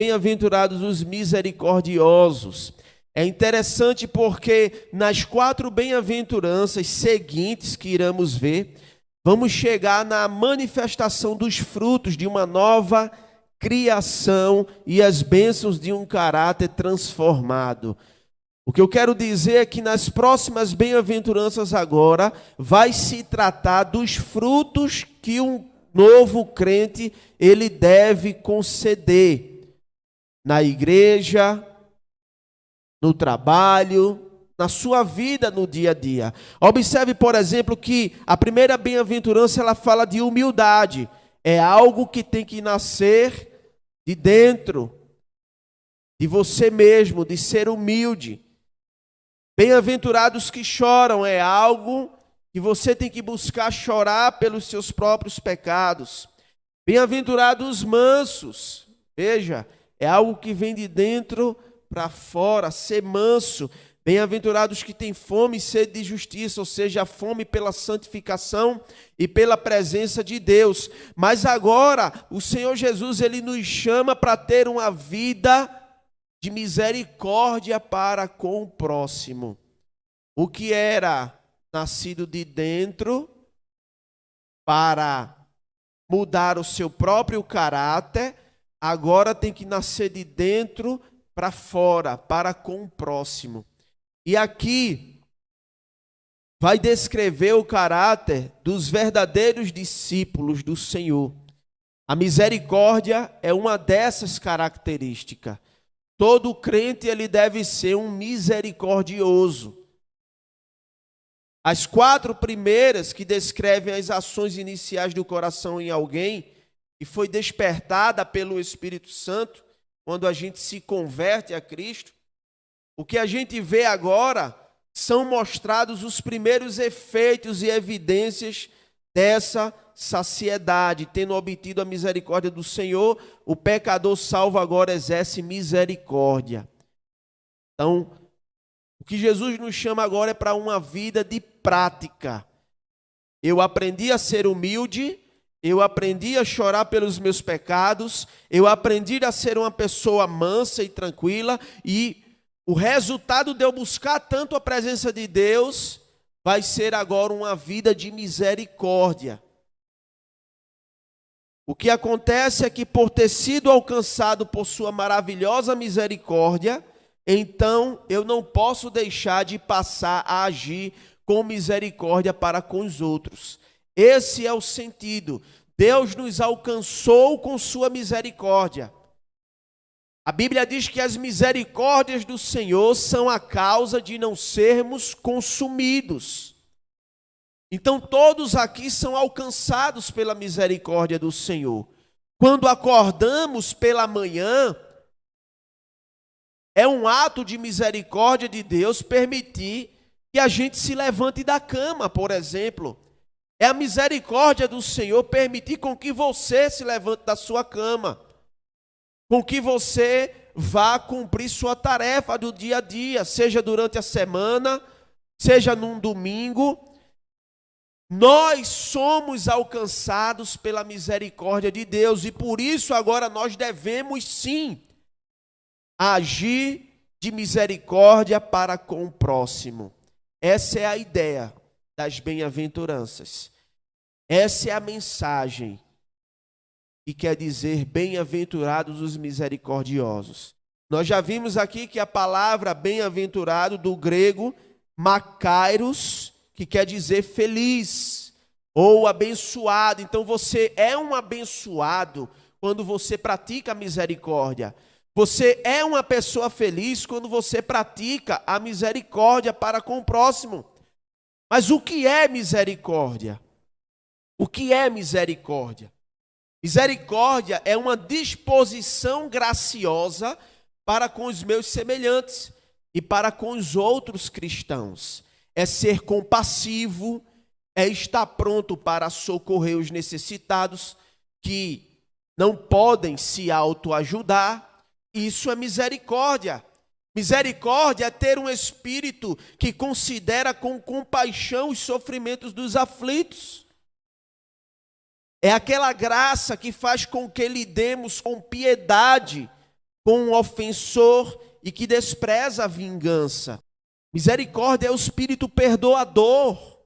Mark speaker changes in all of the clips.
Speaker 1: Bem-aventurados os misericordiosos. É interessante porque nas 4 bem-aventuranças seguintes que iremos ver, vamos chegar na manifestação dos frutos de uma nova criação e as bênçãos de um caráter transformado. O que eu quero dizer é que nas próximas bem-aventuranças agora vai se tratar dos frutos que um novo crente ele deve conceder na igreja, no trabalho, na sua vida no dia a dia. Observe, por exemplo, que a primeira bem-aventurança ela fala de humildade. É algo que tem que nascer de dentro de você mesmo, de ser humilde. Bem-aventurados que choram é algo que você tem que buscar chorar pelos seus próprios pecados. Bem-aventurados mansos, veja, é algo que vem de dentro para fora, ser manso. Bem-aventurados que têm fome e sede de justiça, ou seja, a fome pela santificação e pela presença de Deus. Mas agora, o Senhor Jesus, ele nos chama para ter uma vida de misericórdia para com o próximo. O que era nascido de dentro para mudar o seu próprio caráter, agora tem que nascer de dentro para fora, para com o próximo. E aqui vai descrever o caráter dos verdadeiros discípulos do Senhor. A misericórdia é uma dessas características. Todo crente ele deve ser um misericordioso. As 4 primeiras que descrevem as ações iniciais do coração em alguém e foi despertada pelo Espírito Santo, quando a gente se converte a Cristo, o que a gente vê agora são mostrados os primeiros efeitos e evidências dessa saciedade. Tendo obtido a misericórdia do Senhor, o pecador salvo agora exerce misericórdia. Então, o que Jesus nos chama agora é para uma vida de prática. Eu aprendi a ser humilde, eu aprendi a chorar pelos meus pecados, eu aprendi a ser uma pessoa mansa e tranquila, e o resultado de eu buscar tanto a presença de Deus vai ser agora uma vida de misericórdia. O que acontece é que por ter sido alcançado por sua maravilhosa misericórdia, então eu não posso deixar de passar a agir com misericórdia para com os outros. Esse é o sentido. Deus nos alcançou com sua misericórdia. A Bíblia diz que as misericórdias do Senhor são a causa de não sermos consumidos. Então todos aqui são alcançados pela misericórdia do Senhor. Quando acordamos pela manhã, é um ato de misericórdia de Deus permitir que a gente se levante da cama, por exemplo. É a misericórdia do Senhor permitir com que você se levante da sua cama, com que você vá cumprir sua tarefa do dia a dia, seja durante a semana, seja num domingo. Nós somos alcançados pela misericórdia de Deus e por isso agora nós devemos sim agir de misericórdia para com o próximo. Essa é a ideia das bem-aventuranças. Essa é a mensagem que quer dizer bem-aventurados os misericordiosos. Nós já vimos aqui que a palavra bem-aventurado do grego makairos, que quer dizer feliz ou abençoado. Então você é um abençoado quando você pratica a misericórdia. Você é uma pessoa feliz quando você pratica a misericórdia para com o próximo. Mas o que é misericórdia? O que é misericórdia? Misericórdia é uma disposição graciosa para com os meus semelhantes e para com os outros cristãos. É ser compassivo, é estar pronto para socorrer os necessitados que não podem se autoajudar. Isso é misericórdia. Misericórdia é ter um espírito que considera com compaixão os sofrimentos dos aflitos. É aquela graça que faz com que lidemos com piedade com o ofensor e que despreza a vingança. Misericórdia é o espírito perdoador,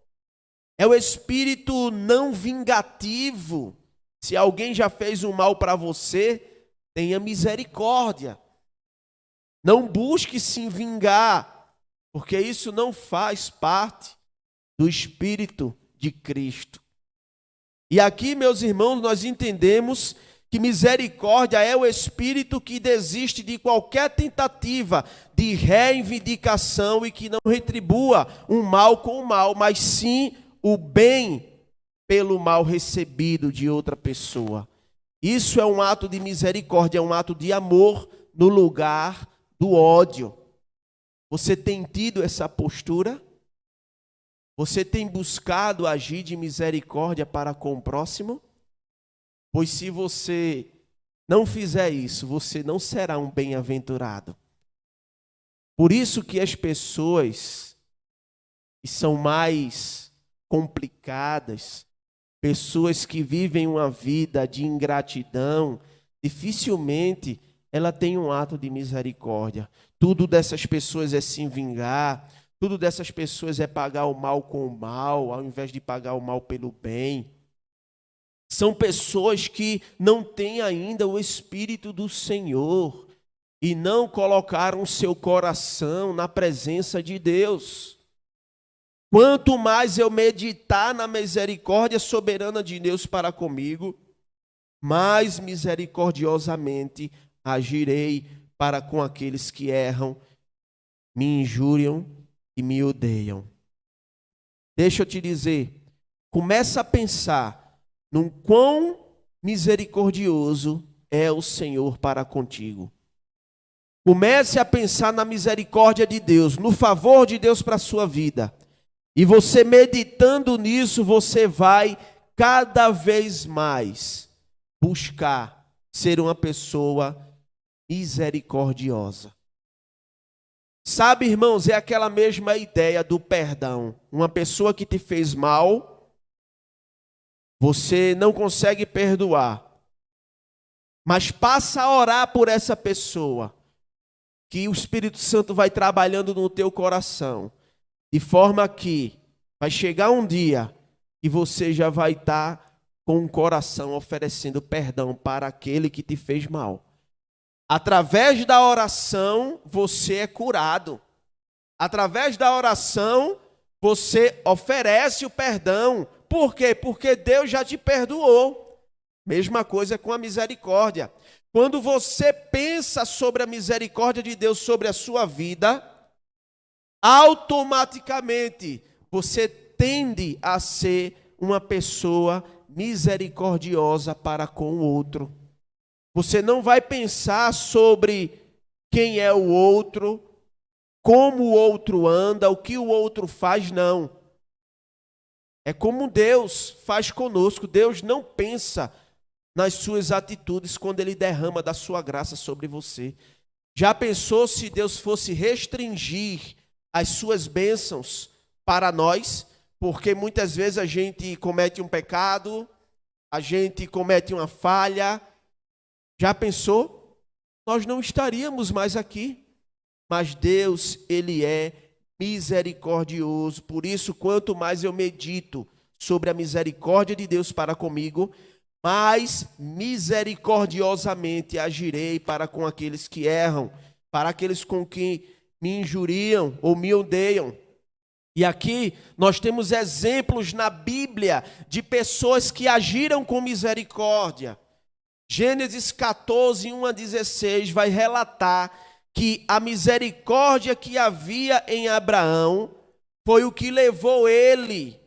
Speaker 1: é o espírito não vingativo. Se alguém já fez um mal para você, tenha misericórdia. Não busque se vingar, porque isso não faz parte do espírito de Cristo. E aqui, meus irmãos, nós entendemos que misericórdia é o espírito que desiste de qualquer tentativa de reivindicação e que não retribua um mal com o mal, mas sim o bem pelo mal recebido de outra pessoa. Isso é um ato de misericórdia, é um ato de amor no lugar do ódio. Você tem tido essa postura? Você tem buscado agir de misericórdia para com o próximo? Pois se você não fizer isso, você não será um bem-aventurado. Por isso que as pessoas que são mais complicadas, pessoas que vivem uma vida de ingratidão, dificilmente ela tem um ato de misericórdia. Tudo dessas pessoas é se vingar, tudo dessas pessoas é pagar o mal com o mal, ao invés de pagar o mal pelo bem. São pessoas que não têm ainda o Espírito do Senhor e não colocaram seu coração na presença de Deus. Quanto mais eu meditar na misericórdia soberana de Deus para comigo, mais misericordiosamente agirei para com aqueles que erram, me injuriam e me odeiam. Deixa eu te dizer, começa a pensar no quão misericordioso é o Senhor para contigo. Comece a pensar na misericórdia de Deus, no favor de Deus para a sua vida. E você meditando nisso, você vai cada vez mais buscar ser uma pessoa misericordiosa. Sabe, irmãos, é aquela mesma ideia do perdão. Uma pessoa que te fez mal, você não consegue perdoar, mas passa a orar por essa pessoa, que o Espírito Santo vai trabalhando no teu coração, de forma que vai chegar um dia que você já vai estar com o coração oferecendo perdão para aquele que te fez mal. Através da oração, você é curado. Através da oração, você oferece o perdão. Por quê? Porque Deus já te perdoou. Mesma coisa com a misericórdia. Quando você pensa sobre a misericórdia de Deus sobre a sua vida, automaticamente você tende a ser uma pessoa misericordiosa para com o outro. Você não vai pensar sobre quem é o outro, como o outro anda, o que o outro faz, não. É como Deus faz conosco. Deus não pensa nas suas atitudes quando Ele derrama da sua graça sobre você. Já pensou se Deus fosse restringir as suas bênçãos para nós? Porque muitas vezes a gente comete um pecado, a gente comete uma falha. Já pensou? Nós não estaríamos mais aqui. Mas Deus, Ele é misericordioso. Por isso, quanto mais eu medito sobre a misericórdia de Deus para comigo, mais misericordiosamente agirei para com aqueles que erram, para aqueles com quem me injuriam ou me odeiam. E aqui nós temos exemplos na Bíblia de pessoas que agiram com misericórdia. Gênesis 14, 1 a 16 vai relatar que a misericórdia que havia em Abraão foi o que levou ele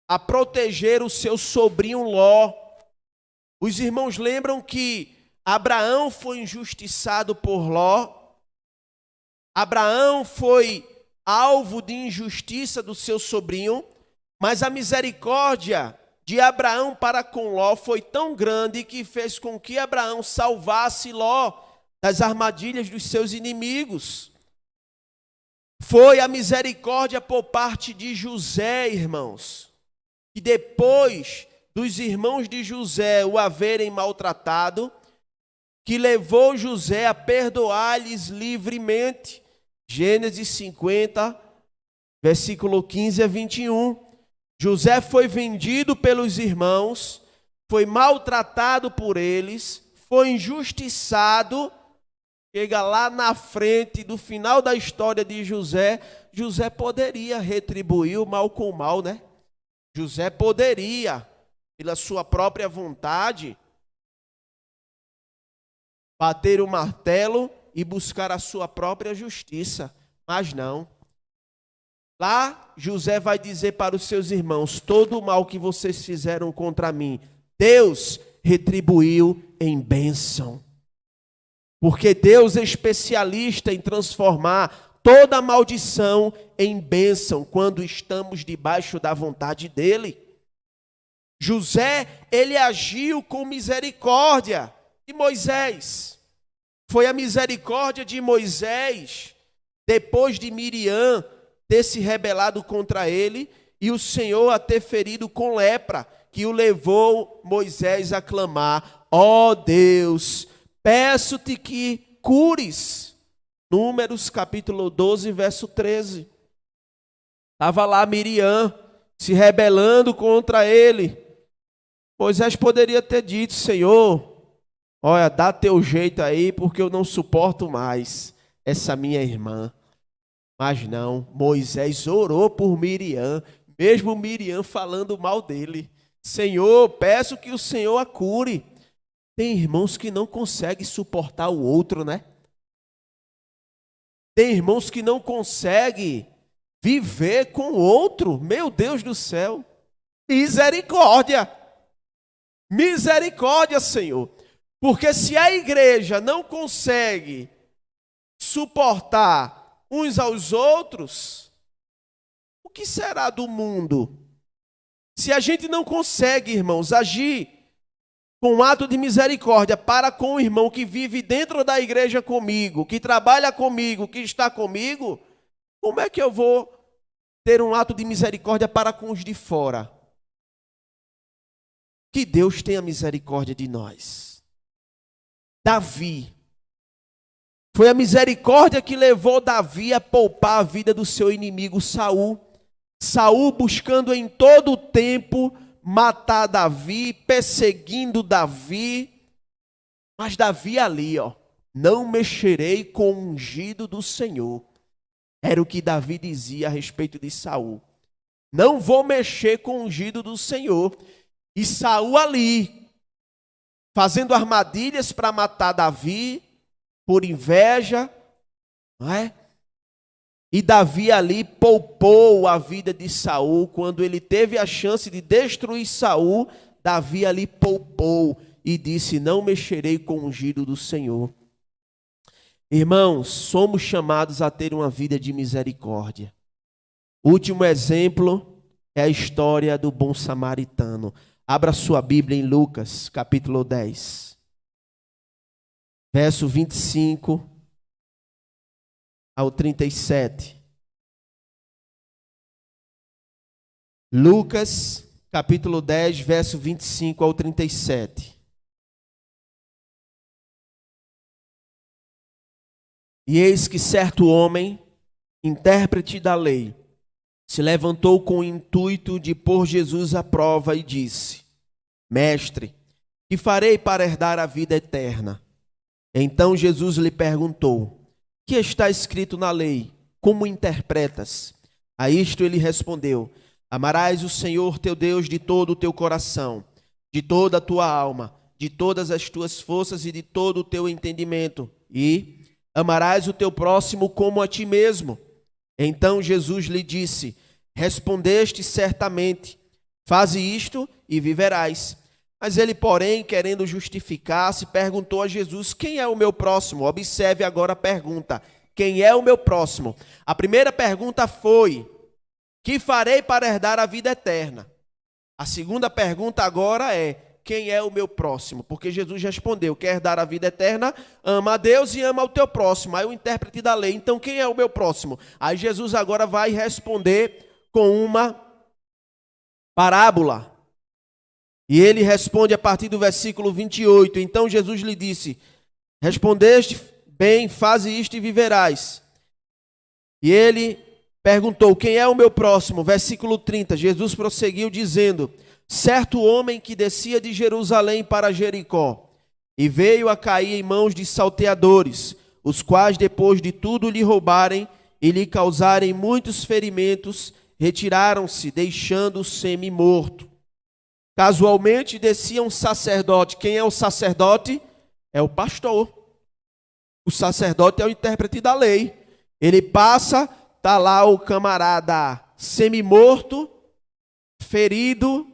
Speaker 1: a proteger o seu sobrinho Ló. Os irmãos lembram que Abraão foi injustiçado por Ló. Abraão foi alvo de injustiça do seu sobrinho, mas a misericórdia de Abraão para com Ló foi tão grande que fez com que Abraão salvasse Ló das armadilhas dos seus inimigos. Foi a misericórdia por parte de José, irmãos, que depois dos irmãos de José o haverem maltratado, que levou José a perdoar-lhes livremente. Gênesis 50, versículo 15 a 21. José foi vendido pelos irmãos, foi maltratado por eles, foi injustiçado. Chega lá na frente do final da história de José, José poderia retribuir o mal com o mal, né? José poderia, pela sua própria vontade, bater o martelo e buscar a sua própria justiça, mas não. Lá, José vai dizer para os seus irmãos: todo o mal que vocês fizeram contra mim, Deus retribuiu em bênção. Porque Deus é especialista em transformar toda maldição em bênção quando estamos debaixo da vontade dele. José, ele agiu com misericórdia de Moisés. Foi a misericórdia de Moisés, depois de Miriam ter se rebelado contra ele e o Senhor a ter ferido com lepra, que o levou Moisés a clamar: ó Deus, peço-te que cures. Números capítulo 12, verso 13. Estava lá Miriam se rebelando contra ele. Moisés poderia ter dito: Senhor, olha, dá teu jeito aí, porque eu não suporto mais essa minha irmã. Mas não, Moisés orou por Miriam, mesmo Miriam falando mal dele. Senhor, peço que o Senhor a cure. Tem irmãos que não conseguem suportar o outro, né? Tem irmãos que não conseguem viver com o outro. Meu Deus do céu. Misericórdia. Misericórdia, Senhor. Porque se a igreja não consegue suportar uns aos outros, o que será do mundo? Se a gente não consegue, irmãos, agir com um ato de misericórdia para com o irmão que vive dentro da igreja comigo, que trabalha comigo, que está comigo, como é que eu vou ter um ato de misericórdia para com os de fora? Que Deus tenha misericórdia de nós. Davi. Foi a misericórdia que levou Davi a poupar a vida do seu inimigo Saul. Saul buscando em todo o tempo matar Davi, perseguindo Davi. Mas Davi ali, não mexerei com o ungido do Senhor. Era o que Davi dizia a respeito de Saul. Não vou mexer com o ungido do Senhor. E Saul ali, fazendo armadilhas para matar Davi, por inveja, não é? E Davi ali poupou a vida de Saul. Quando ele teve a chance de destruir Saul, Davi ali poupou e disse: não mexerei com o ungido do Senhor. Irmãos, somos chamados a ter uma vida de misericórdia. O último exemplo é a história do bom samaritano. Abra sua Bíblia em Lucas, capítulo 10. Verso 25 ao 37. Lucas, capítulo 10, verso 25 ao 37. E eis que certo homem, intérprete da lei, se levantou com o intuito de pôr Jesus à prova e disse: Mestre, que farei para herdar a vida eterna? Então Jesus lhe perguntou: que está escrito na lei? Como interpretas? A isto ele respondeu: amarás o Senhor teu Deus de todo o teu coração, de toda a tua alma, de todas as tuas forças e de todo o teu entendimento, e amarás o teu próximo como a ti mesmo. Então Jesus lhe disse: respondeste certamente, faze isto e viverás. Mas ele, porém, querendo justificar-se, perguntou a Jesus: quem é o meu próximo? Observe agora a pergunta: quem é o meu próximo? A primeira pergunta foi: que farei para herdar a vida eterna? A segunda pergunta agora é: quem é o meu próximo? Porque Jesus respondeu: quer herdar a vida eterna? Ama a Deus e ama o teu próximo. Aí o intérprete da lei: então quem é o meu próximo? Aí Jesus agora vai responder com uma parábola. E ele responde a partir do versículo 28. Então Jesus lhe disse: Respondeste bem, faze isto e viverás. E ele perguntou, quem é o meu próximo? Versículo 30, Jesus prosseguiu dizendo, certo homem que descia de Jerusalém para Jericó, e veio a cair em mãos de salteadores, os quais depois de tudo lhe roubarem e lhe causarem muitos ferimentos, retiraram-se, deixando-o semi-morto. Casualmente descia um sacerdote. Quem é o sacerdote? É o pastor. O sacerdote é o intérprete da lei. Ele passa, está lá o camarada semi-morto, ferido,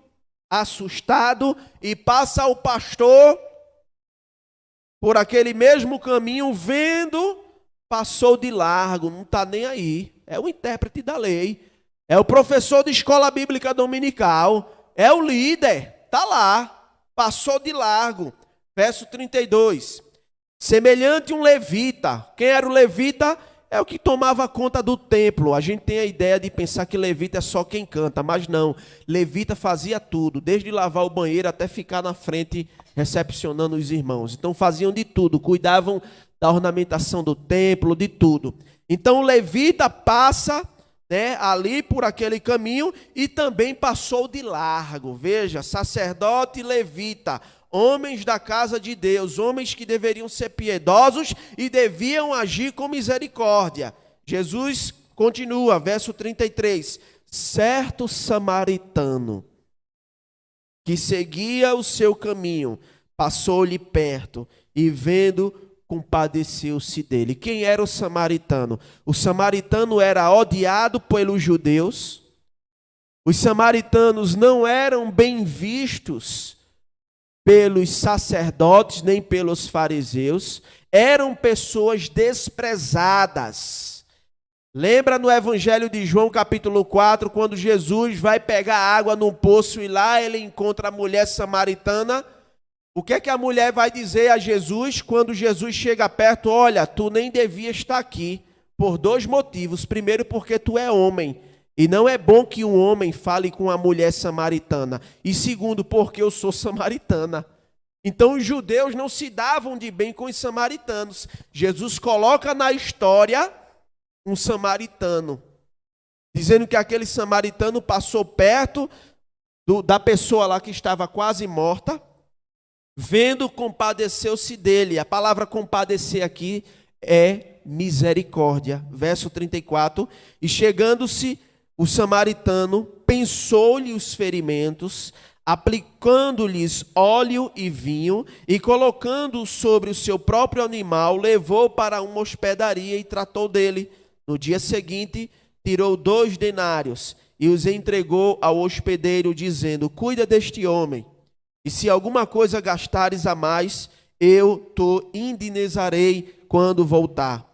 Speaker 1: assustado, e passa o pastor por aquele mesmo caminho, vendo, passou de largo, não está nem aí. É o intérprete da lei. É o professor de escola bíblica dominical. É o líder. Está lá. Passou de largo. Verso 32. Semelhante um levita. Quem era o levita? É o que tomava conta do templo. A gente tem a ideia de pensar que levita é só quem canta, mas não. Levita fazia tudo, desde lavar o banheiro até ficar na frente recepcionando os irmãos. Então faziam de tudo, cuidavam da ornamentação do templo, de tudo. Então o levita passa, né, ali por aquele caminho e também passou de largo. Veja, sacerdote e levita, homens da casa de Deus, homens que deveriam ser piedosos e deviam agir com misericórdia. Jesus continua, verso 33. Certo samaritano que seguia o seu caminho, passou-lhe perto e vendo, compadeceu-se dele. Quem era o samaritano? O samaritano era odiado pelos judeus. Os samaritanos não eram bem vistos pelos sacerdotes, nem pelos fariseus. Eram pessoas desprezadas. Lembra no Evangelho de João, capítulo 4, quando Jesus vai pegar água num poço e lá ele encontra a mulher samaritana? O que é que a mulher vai dizer a Jesus quando Jesus chega perto? Olha, tu nem devia estar aqui, por dois motivos. Primeiro, porque tu é homem, e não é bom que um homem fale com a mulher samaritana. E segundo, porque eu sou samaritana. Então os judeus não se davam de bem com os samaritanos. Jesus coloca na história um samaritano, dizendo que aquele samaritano passou perto da pessoa lá que estava quase morta, vendo, compadeceu-se dele. A palavra compadecer aqui é misericórdia. Verso 34, e chegando-se o samaritano, pensou-lhe os ferimentos, aplicando-lhes óleo e vinho, e colocando-o sobre o seu próprio animal, levou para uma hospedaria e tratou dele. No dia seguinte, tirou 2 denários e os entregou ao hospedeiro, dizendo, cuida deste homem, e se alguma coisa gastares a mais, eu te indenizarei quando voltar.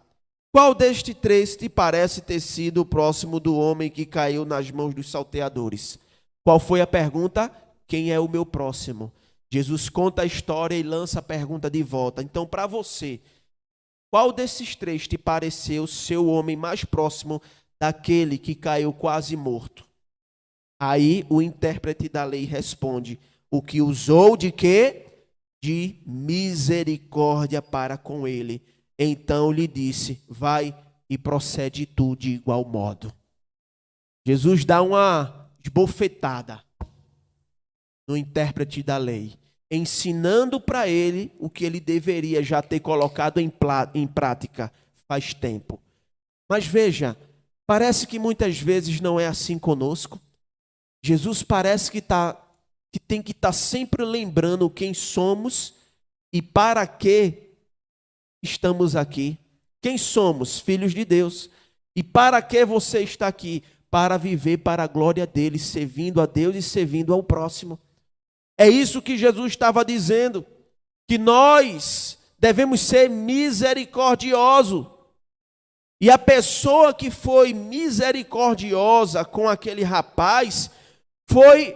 Speaker 1: Qual destes 3 te parece ter sido o próximo do homem que caiu nas mãos dos salteadores? Qual foi a pergunta? Quem é o meu próximo? Jesus conta a história e lança a pergunta de volta. Então, para você, qual desses 3 te pareceu ser o homem mais próximo daquele que caiu quase morto? Aí o intérprete da lei responde, o que usou de quê? De misericórdia para com ele. Então lhe disse, vai e procede tu de igual modo. Jesus dá uma esbofetada no intérprete da lei, ensinando para ele o que ele deveria já ter colocado em prática faz tempo. Mas veja, parece que muitas vezes não é assim conosco. Jesus parece que tem que estar sempre lembrando quem somos e para que estamos aqui. Quem somos? Filhos de Deus. E para que você está aqui? Para viver para a glória dele, servindo a Deus e servindo ao próximo. É isso que Jesus estava dizendo, que nós devemos ser misericordiosos. E a pessoa que foi misericordiosa com aquele rapaz foi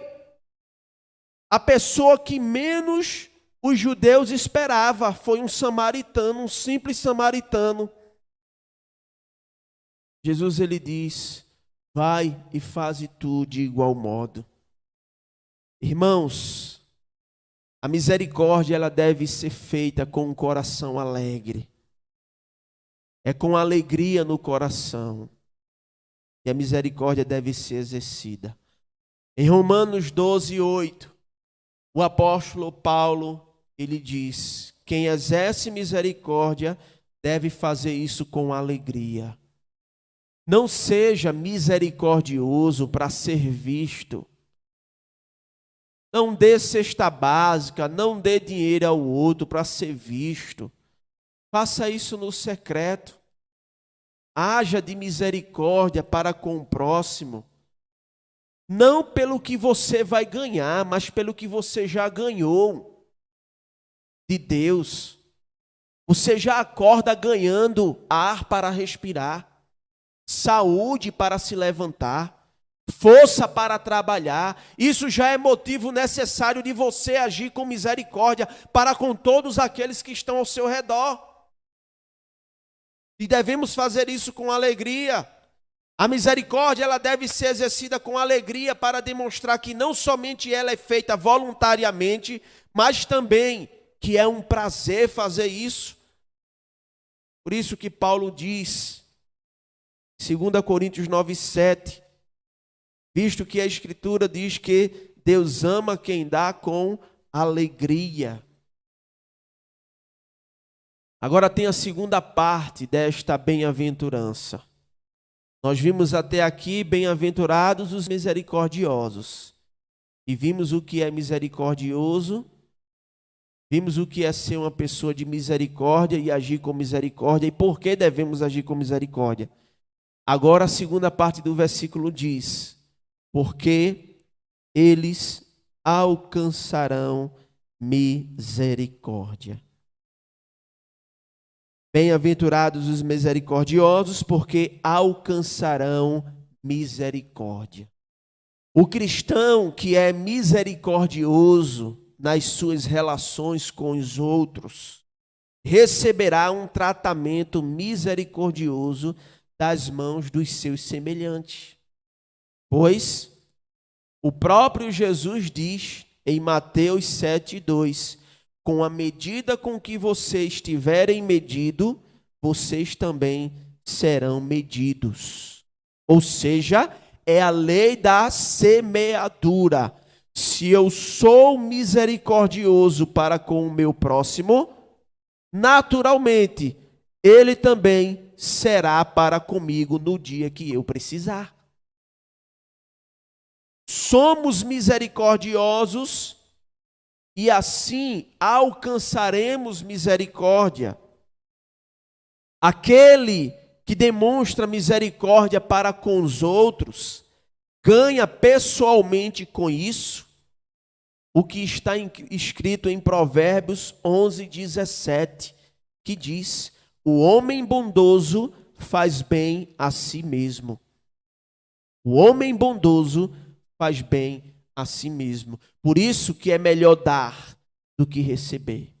Speaker 1: a pessoa que menos os judeus esperavam. Foi um samaritano, um simples samaritano. Jesus ele diz, vai e faze tu de igual modo. Irmãos, A misericórdia, ela deve ser feita com um coração alegre. É com alegria no coração. E a misericórdia deve ser exercida. Em Romanos 12:8, o apóstolo Paulo, ele diz: quem exerce misericórdia deve fazer isso com alegria. Não seja misericordioso para ser visto. Não dê cesta básica, não dê dinheiro ao outro para ser visto. Faça isso no secreto. Haja de misericórdia para com o próximo. Não pelo que você vai ganhar, mas pelo que você já ganhou de Deus. Você já acorda ganhando ar para respirar, saúde para se levantar, força para trabalhar. Isso já é motivo necessário de você agir com misericórdia para com todos aqueles que estão ao seu redor. E devemos fazer isso com alegria. A misericórdia, ela deve ser exercida com alegria para demonstrar que não somente ela é feita voluntariamente, mas também que é um prazer fazer isso. Por isso que Paulo diz, 2 Coríntios 9:7, visto que a Escritura diz que Deus ama quem dá com alegria. Agora tem a segunda parte desta bem-aventurança. Nós vimos até aqui, bem-aventurados os misericordiosos. E vimos o que é misericordioso, vimos o que é ser uma pessoa de misericórdia e agir com misericórdia, e por que devemos agir com misericórdia. Agora a segunda parte do versículo diz: porque eles alcançarão misericórdia. Bem-aventurados os misericordiosos, porque alcançarão misericórdia. O cristão que é misericordioso nas suas relações com os outros, receberá um tratamento misericordioso das mãos dos seus semelhantes. Pois o próprio Jesus diz em Mateus 7:2, com a medida com que vocês tiverem medido, vocês também serão medidos. Ou seja, é a lei da semeadura. Se eu sou misericordioso para com o meu próximo, naturalmente, ele também será para comigo no dia que eu precisar. Somos misericordiosos e assim alcançaremos misericórdia. Aquele que demonstra misericórdia para com os outros, ganha pessoalmente com isso o que está escrito em Provérbios 11:17, que diz: o homem bondoso faz bem a si mesmo. O homem bondoso faz bem a si mesmo. Por isso que é melhor dar do que receber.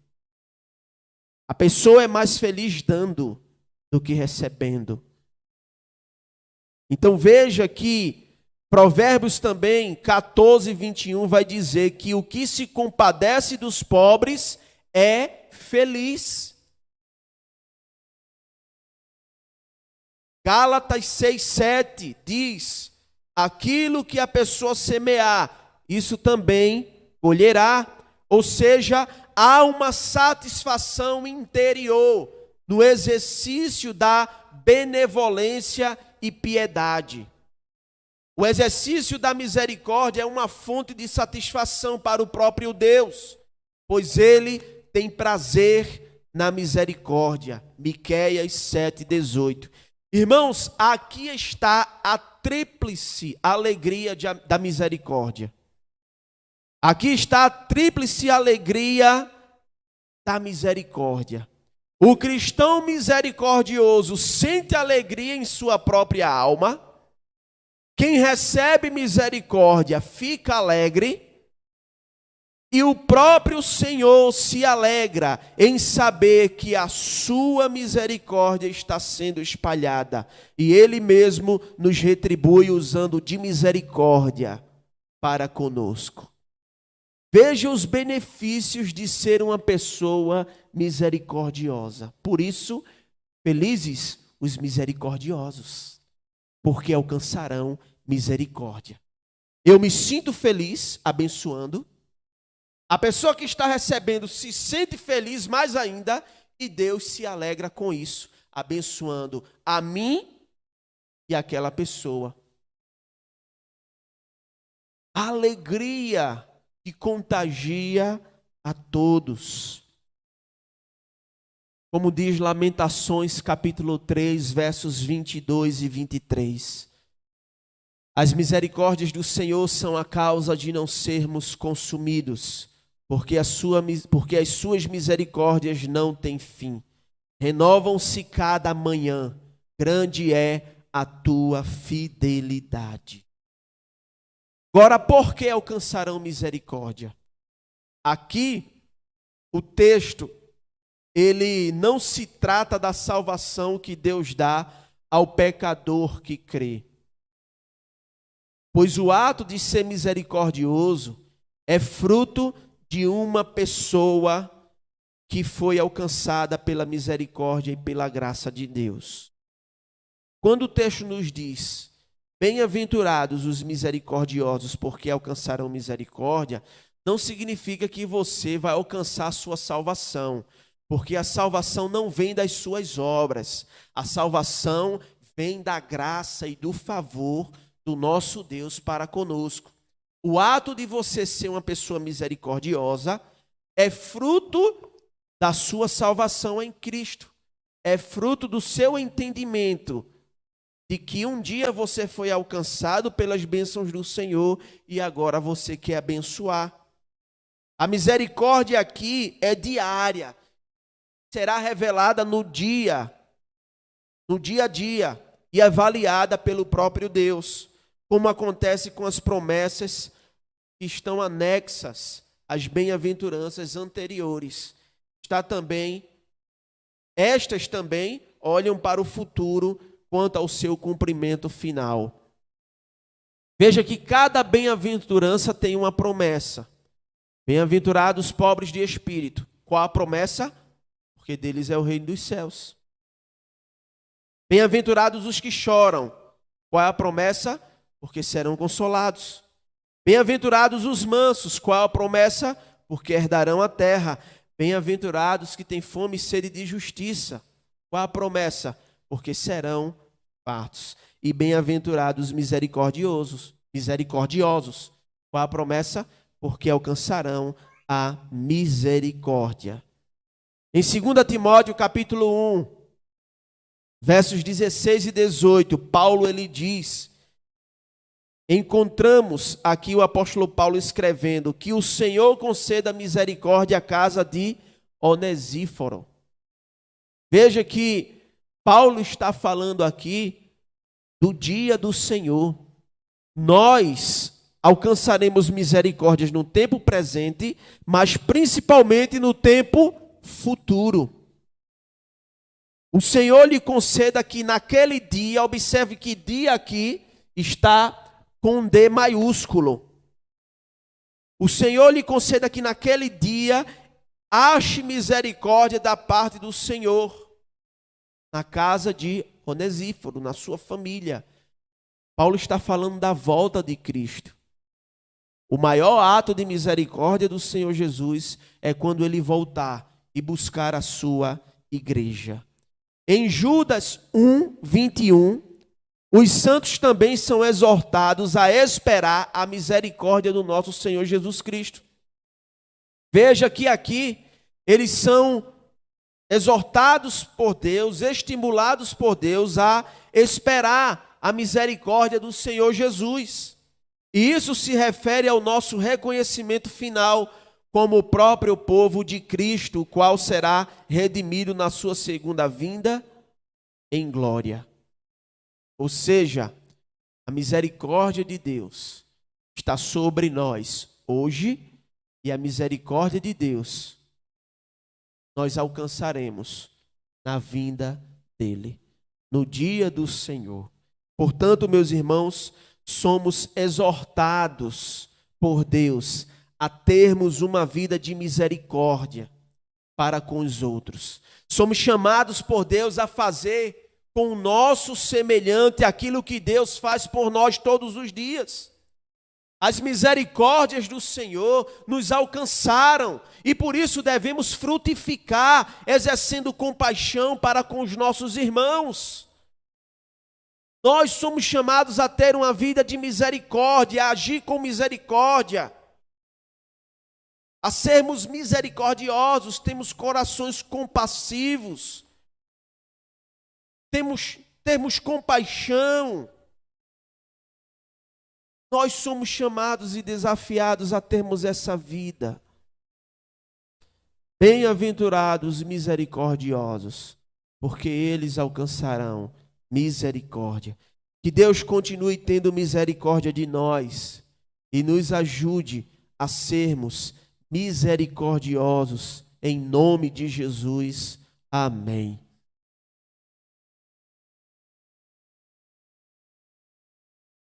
Speaker 1: A pessoa é mais feliz dando do que recebendo. Então veja que Provérbios também 14:21 vai dizer que o que se compadece dos pobres é feliz. Gálatas 6:7 diz: aquilo que a pessoa semear, isso também colherá. Ou seja, há uma satisfação interior no exercício da benevolência e piedade. O exercício da misericórdia é uma fonte de satisfação para o próprio Deus, pois ele tem prazer na misericórdia. Miqueias 7:18. Irmãos, aqui está a tríplice alegria da misericórdia. Aqui está a tríplice alegria da misericórdia. O cristão misericordioso sente alegria em sua própria alma. Quem recebe misericórdia fica alegre. E o próprio Senhor se alegra em saber que a sua misericórdia está sendo espalhada. E Ele mesmo nos retribui usando de misericórdia para conosco. Veja os benefícios de ser uma pessoa misericordiosa. Por isso, felizes os misericordiosos, porque alcançarão misericórdia. Eu me sinto feliz abençoando. A pessoa que está recebendo se sente feliz mais ainda e Deus se alegra com isso, abençoando a mim e aquela pessoa. A alegria que contagia a todos. Como diz Lamentações, capítulo 3, versos 22 e 23. As misericórdias do Senhor são a causa de não sermos consumidos, porque as suas misericórdias não têm fim. Renovam-se cada manhã, grande é a tua fidelidade. Agora, por que alcançarão misericórdia? Aqui, o texto, ele não se trata da salvação que Deus dá ao pecador que crê. Pois o ato de ser misericordioso é fruto de uma pessoa que foi alcançada pela misericórdia e pela graça de Deus. Quando o texto nos diz: bem-aventurados os misericordiosos, porque alcançarão misericórdia, não significa que você vai alcançar a sua salvação, porque a salvação não vem das suas obras. A salvação vem da graça e do favor do nosso Deus para conosco. O ato de você ser uma pessoa misericordiosa é fruto da sua salvação em Cristo. É fruto do seu entendimento de que um dia você foi alcançado pelas bênçãos do Senhor e agora você quer abençoar. A misericórdia aqui é diária. Será revelada no dia a dia, e avaliada pelo próprio Deus, como acontece com as promessas que estão anexas às bem-aventuranças anteriores. Estas também olham para o futuro quanto ao seu cumprimento final. Veja que cada bem-aventurança tem uma promessa. Bem-aventurados os pobres de espírito. Qual a promessa? Porque deles é o reino dos céus. Bem-aventurados os que choram. Qual é a promessa? Porque serão consolados. Bem-aventurados os mansos. Qual é a promessa? Porque herdarão a terra. Bem-aventurados que têm fome e sede de justiça. Qual a promessa? Porque serão fartos. E bem-aventurados os misericordiosos. Qual a promessa? Porque alcançarão a misericórdia. Em 2 Timóteo, capítulo 1, versos 16 e 18, Paulo ele diz, encontramos aqui o apóstolo Paulo escrevendo que o Senhor conceda misericórdia à casa de Onesíforo. Veja que Paulo está falando aqui do dia do Senhor. Nós alcançaremos misericórdias no tempo presente, mas principalmente no tempo futuro. O Senhor lhe conceda que naquele dia, observe que dia aqui está com D maiúsculo. O Senhor lhe conceda que naquele dia ache misericórdia da parte do Senhor na casa de Onesíforo, na sua família. Paulo está falando da volta de Cristo. O maior ato de misericórdia do Senhor Jesus é quando ele voltar e buscar a sua igreja. Em Judas 1, 21, os santos também são exortados a esperar a misericórdia do nosso Senhor Jesus Cristo. Veja que aqui eles são exortados por Deus, estimulados por Deus a esperar a misericórdia do Senhor Jesus. E isso se refere ao nosso reconhecimento final como o próprio povo de Cristo, o qual será redimido na sua segunda vinda em glória. Ou seja, a misericórdia de Deus está sobre nós hoje e a misericórdia de Deus nós alcançaremos na vinda dele, no dia do Senhor. Portanto, meus irmãos, somos exortados por Deus a termos uma vida de misericórdia para com os outros. Somos chamados por Deus a fazer com o nosso semelhante aquilo que Deus faz por nós todos os dias. As misericórdias do Senhor nos alcançaram e por isso devemos frutificar, exercendo compaixão para com os nossos irmãos. Nós somos chamados a ter uma vida de misericórdia, a agir com misericórdia, a sermos misericordiosos, temos corações compassivos, termos compaixão. Nós somos chamados e desafiados a termos essa vida. Bem-aventurados misericordiosos, porque eles alcançarão misericórdia. Que Deus continue tendo misericórdia de nós e nos ajude a sermos misericordiosos, em nome de Jesus. Amém.